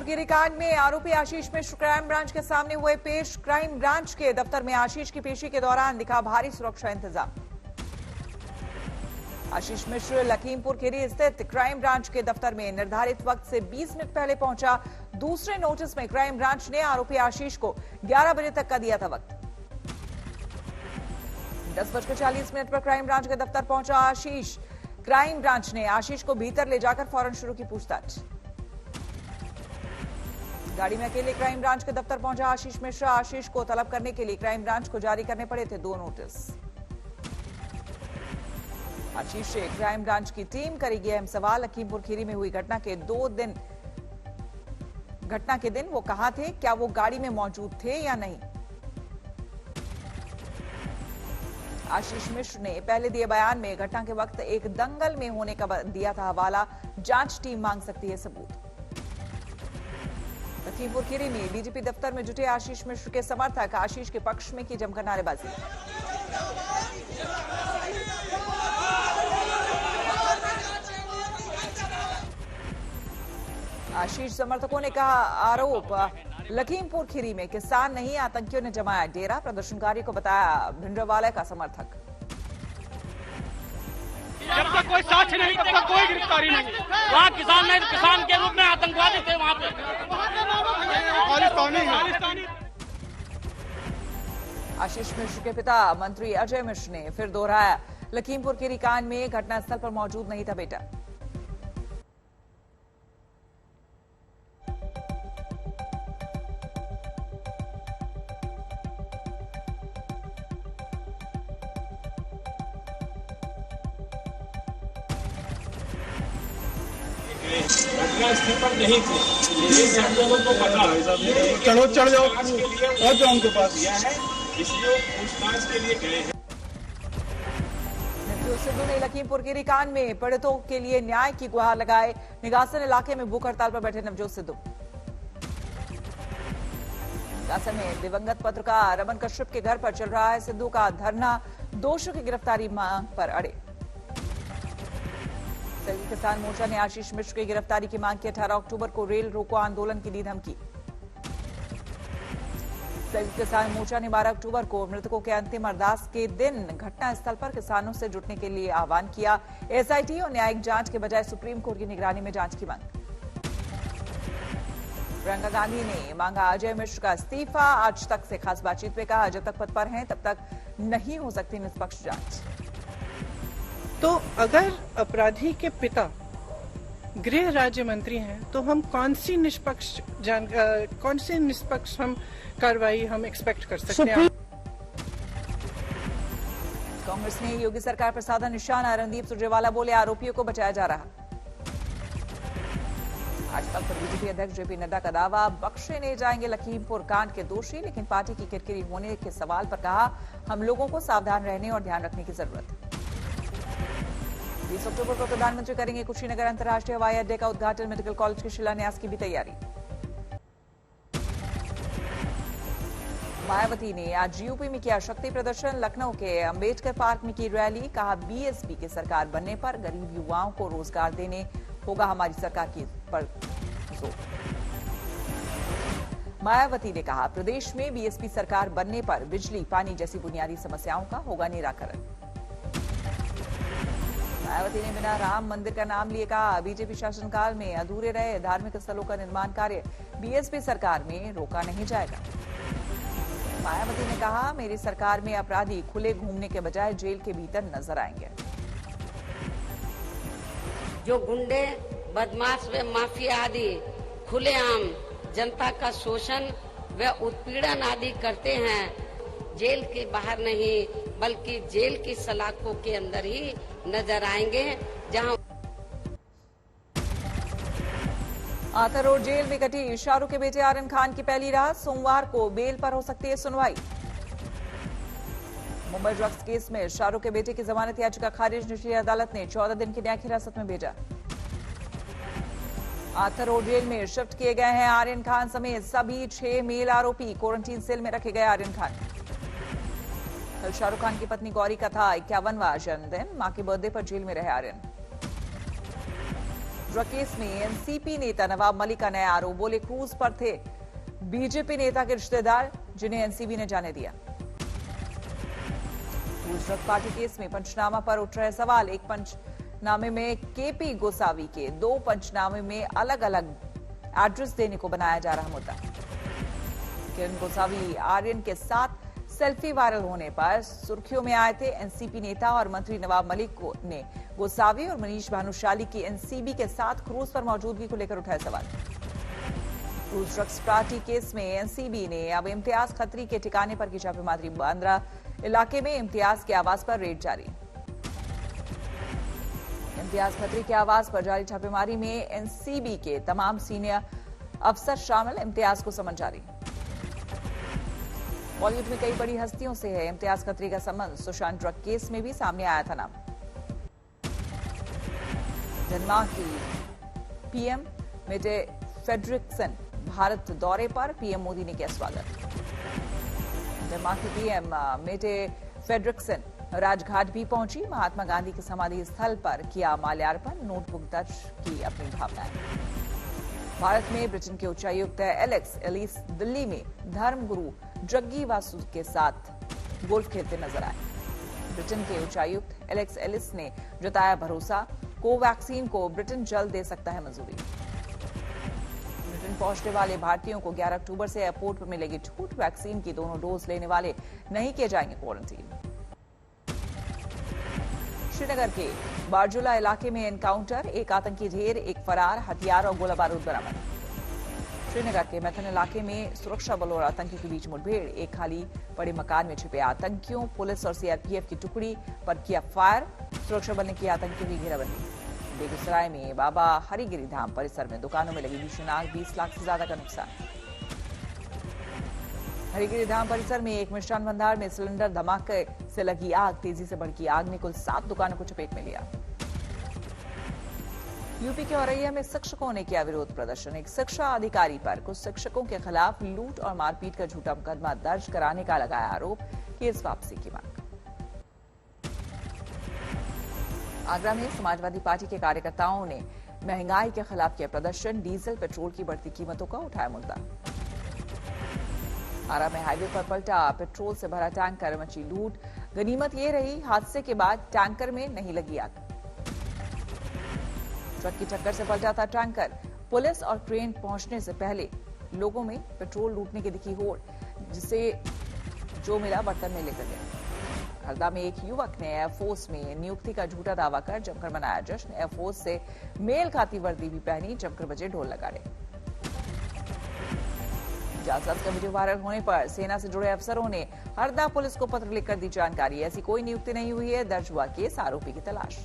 गिरी कांड में आरोपी आशीष मिश्र क्राइम ब्रांच के सामने हुए पेश। क्राइम ब्रांच के दफ्तर में आशीष की पेशी के दौरान दिखा भारी सुरक्षा इंतजाम। आशीष मिश्र लखीमपुर खीरी स्थित क्राइम ब्रांच के दफ्तर में निर्धारित वक्त से 20 मिनट पहले पहुंचा। दूसरे नोटिस में क्राइम ब्रांच ने आरोपी आशीष को 11 बजे तक का दिया था वक्त। 10:40 पर क्राइम ब्रांच के दफ्तर पहुंचा आशीष। क्राइम ब्रांच ने आशीष को भीतर ले जाकर फौरन शुरू की पूछताछ। गाड़ी में अकेले क्राइम ब्रांच के दफ्तर पहुंचा आशीष मिश्रा। आशीष को तलब करने के लिए क्राइम ब्रांच को जारी करने पड़े थे 2 नोटिस। आशीष से क्राइम ब्रांच की टीम करेगी अहम सवाल। लखीमपुर खीरी में हुई घटना के दिन वो कहां थे, क्या वो गाड़ी में मौजूद थे या नहीं। आशीष मिश्र ने पहले दिए बयान में घटना के वक्त एक दंगल में होने का दिया था हवाला। जांच टीम मांग सकती है सबूत। लखीमपुर खीरी में बीजेपी दफ्तर में जुटे आशीष मिश्र के समर्थक आशीष के पक्ष में की जमकर नारेबाजी। आशीष समर्थकों ने कहा आरोप लखीमपुर खीरी में किसान नहीं आतंकियों ने जमाया डेरा। प्रदर्शनकारी को बताया भिंडरवाला का समर्थक। जब तक कोई साक्ष्य नहीं तब तक कोई गिरफ्तारी नहीं। वहाँ किसान के रूप में आतंकवादी थे। वहाँ पे आशीष मिश्र के पिता मंत्री अजय मिश्र ने फिर दोहराया लखीमपुर खीरी कांड में घटनास्थल पर मौजूद नहीं था बेटा। घटनास्थल पर नहीं थे, ये हम लोगों को पता। चढ़ो चढ़ जाओ और जाओ उनके पास दिया है, इसलिए पूछताछ के लिए गए हैं। नवजोत सिद्धू ने लखीमपुर खीरी कांड में पीड़ितों के लिए न्याय की गुहार लगाए। निगासन इलाके में भूख हड़ताल पर बैठे नवजोत सिद्धू। निगासन में दिवंगत पत्रकार रमन कश्यप के घर पर चल रहा है सिद्धू का धरना। दोषियों की गिरफ्तारी मांग पर अड़े। संयुक्त किसान मोर्चा ने आशीष मिश्र की गिरफ्तारी की मांग की। 18 अक्टूबर को रेल रोको आंदोलन की दी धमकी। संयुक्त किसान मोर्चा ने 12 अक्टूबर को मृतकों के अंतिम अरदास के दिन घटनास्थल पर किसानों से जुटने के लिए आह्वान किया। एसआईटी और न्यायिक जांच के बजाय सुप्रीम कोर्ट की निगरानी में जांच की मांग। प्रियंका गांधी ने मांगा अजय मिश्र का इस्तीफा। आज तक से खास बातचीत में कहा जब तक पद पर हैं तब तक नहीं हो सकती निष्पक्ष जांच। तो अगर अपराधी के पिता गृह राज्य मंत्री हैं तो हम कौन सी निष्पक्ष हम कार्रवाई हम एक्सपेक्ट कर सकते हैं। कांग्रेस ने योगी सरकार पर साधा निशाना। रणदीप सुरजेवाला बोले आरोपियों को बचाया जा रहा। आज तक पर बीजेपी अध्यक्ष जेपी नड्डा का दावा बख्शे नहीं जाएंगे लखीमपुर कांड के दोषी, लेकिन पार्टी की किरकिरी होने के सवाल पर कहा हम लोगों को सावधान रहने और ध्यान रखने की जरूरत। 20 अक्टूबर को प्रधानमंत्री करेंगे कुशीनगर अंतर्राष्ट्रीय हवाई अड्डे का उद्घाटन। मेडिकल कॉलेज के शिलान्यास की भी तैयारी। मायावती ने आज यूपी में किया शक्ति प्रदर्शन। लखनऊ के अंबेडकर पार्क में की रैली। कहा बीएसपी की सरकार बनने पर गरीब युवाओं को रोजगार देने होगा हमारी सरकार की पर जोर। मायावती ने कहा प्रदेश में बीएसपी सरकार बनने पर बिजली पानी जैसी बुनियादी समस्याओं का होगा निराकरण। मायावती ने बिना राम मंदिर का नाम लिए कहा बीजेपी शासनकाल में अधूरे रहे धार्मिक स्थलों का निर्माण कार्य बीएसपी सरकार में रोका नहीं जाएगा। मायावती ने कहा मेरी सरकार में अपराधी खुले घूमने के बजाय जेल के भीतर नजर आएंगे। जो गुंडे बदमाश व माफिया आदि खुलेआम जनता का शोषण व उत्पीड़न आदि करते हैं, जेल के बाहर नहीं बल्कि जेल की सलाखों के अंदर ही नजर आएंगे। जहां आथा रोड जेल में कटी शाहरुख के बेटे आर्यन खान की पहली रात। सोमवार को बेल पर हो सकती है सुनवाई। मुंबई ड्रग्स केस में शाहरुख के बेटे की जमानत याचिका खारिज। निचली अदालत ने 14 दिन की न्यायिक हिरासत में भेजा। आथा रोड जेल में शिफ्ट किए गए हैं आर्यन खान समेत सभी 6 मेल आरोपी। क्वारंटीन सेल में रखे गए आर्यन खान। कल शाहरुख खान की पत्नी गौरी का था 51वां जन्मदिन। मां के बर्थडे पर जेल में रहे आर्यन। ड्रग केस में एनसीपी नेता नवाब मलिक का नया आरोप, बोले क्रूज पर थे बीजेपी नेता के रिश्तेदार जिन्हें एनसीबी ने जाने दिया। क्रूज ड्रग पार्टी केस में पंचनामा पर उठ रहे सवाल, एक पंचनामे में केपी गोसावी के, 2 पंचनामे में अलग अलग एड्रेस देने को बनाया जा रहा मुद्दा। किरण गोसावी आर्यन के साथ सेल्फी वायरल होने पर सुर्खियों में आए थे। एनसीपी नेता और मंत्री नवाब मलिक ने गोसावी और मनीष भानुशाली की एनसीबी के साथ क्रूज पर मौजूदगी को लेकर उठाए सवाल। क्रूज ड्रग्स पार्टी केस में एनसीबी ने अब इम्तियाज खत्री के ठिकाने पर की छापेमारी, बांद्रा इलाके में इम्तियाज के आवास पर रेड जारी। इम्तियाज खत्री के आवास पर जारी छापेमारी में एनसीबी के तमाम सीनियर अफसर शामिल, इम्तियाज को समन जारी। बॉलीवुड में कई बड़ी हस्तियों से है इम्तियाज खत्री का संबंध, सुशांत ड्रग केस में भी सामने आया था नाम। डेनमार्क की पीएम मेटे फेडरिक्सन भारत दौरे पर, पीएम मोदी ने किया स्वागत। डेनमार्क की पीएम मेटे फेडरिक्सन राजघाट भी पहुंची, महात्मा गांधी के समाधि स्थल पर किया माल्यार्पण, नोटबुक दर्ज की अपनी भावनाएं। भारत में ब्रिटेन के उच्चायुक्त एलेक्स एलिस दिल्ली में धर्मगुरु जग्गी वासु के साथ गोल्फ खेलते नजर आए। ब्रिटेन के उच्चायुक्त एलेक्स एलिस ने जताया भरोसा, कोवैक्सीन को ब्रिटेन जल्द दे सकता है मंजूरी। ब्रिटेन पहुंचने वाले भारतीयों को 11 अक्टूबर से एयरपोर्ट पर मिलेगी छूट, वैक्सीन की दोनों डोज लेने वाले नहीं किए जाएंगे क्वारंटीन। श्रीनगर के बारजूला इलाके में एनकाउंटर, एक आतंकी ढेर, एक फरार, हथियार और गोला बारूद बरामद। श्रीनगर के मैथन इलाके में सुरक्षा बलों और आतंकियों के बीच मुठभेड़, एक खाली पड़े मकान में छिपे आतंकियों, पुलिस और सीआरपीएफ की टुकड़ी पर किया फायर, सुरक्षा बल ने की आतंकियों की घेराबंदी। बेगूसराय में बाबा हरिगिरी धाम परिसर में दुकानों में लगी भीषण आग, 20 लाख से ज्यादा का नुकसान। हरिगिरी धाम परिसर में एक मिष्ठान भंडार में सिलेंडर धमाके से लगी आग, तेजी से भड़की आग ने कुल 7 दुकानों को चपेट में लिया। यूपी के औरैया में शिक्षकों ने किया विरोध प्रदर्शन, एक शिक्षा अधिकारी पर कुछ शिक्षकों के खिलाफ लूट और मारपीट का झूठा मुकदमा दर्ज कराने का लगाया आरोप, केस वापसी की मांग। आगरा में समाजवादी पार्टी के कार्यकर्ताओं ने महंगाई के खिलाफ किया प्रदर्शन, डीजल पेट्रोल की बढ़ती कीमतों का उठाया मुद्दा। आरा में हाईवे पर पलटा पेट्रोल से भरा टैंकर, मची लूट, गनीमत ये रही हादसे के बाद टैंकर में नहीं लगी आग। ट्रक की टक्कर से पलटा था टैंकर, पुलिस और ट्रेन पहुंचने से पहले लोगों में पेट्रोल लूटने की दिखी होड़, जिसे जो मिला बर्तन में लेकर गए। हरदा में एक युवक ने एयरफोर्स में नियुक्ति का झूठा दावा कर जमकर मनाया जश्न, एयरफोर्स से मेल खाती वर्दी भी पहनी, जमकर बजे ढोल लगाड़े। जालसाज का वीडियो वायरल होने पर सेना से जुड़े अफसरों ने हरदा पुलिस को पत्र लिखकर दी जानकारी, ऐसी कोई नियुक्ति नहीं हुई है, दर्ज हुआ केस, आरोपी की तलाश।